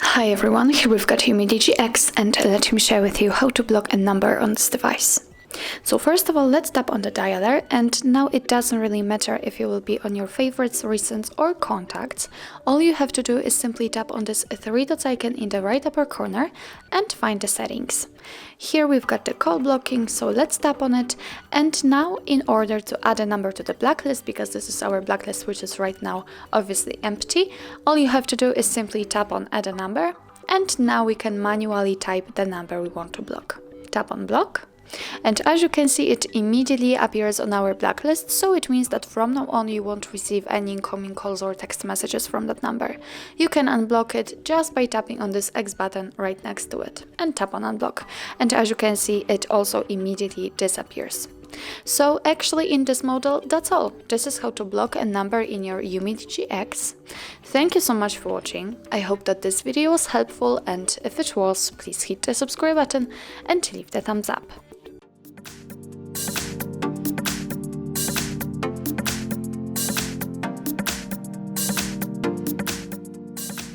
Hi everyone, here we've got UMIDIGI X, and let me share with you how to block a number on this device. So first of all, let's tap on the dialer, and now it doesn't really matter if you will be on your favorites, recents or contacts. All you have to do is simply tap on this three dots icon in the right upper corner and find the settings. Here we've got the call blocking, so let's tap on it. And now in order to add a number to the blacklist, because this is our blacklist which is right now obviously empty, all you have to do is simply tap on add a number, and now we can manually type the number we want to block. Tap on block. And as you can see, it immediately appears on our blacklist, so it means that from now on you won't receive any incoming calls or text messages from that number. You can unblock it just by tapping on this X button right next to it and tap on unblock. And as you can see, it also immediately disappears. So actually in this model, that's all. This is how to block a number in your UMIDIGI X. Thank you so much for watching. I hope that this video was helpful, and if it was, please hit the subscribe button and leave the thumbs up.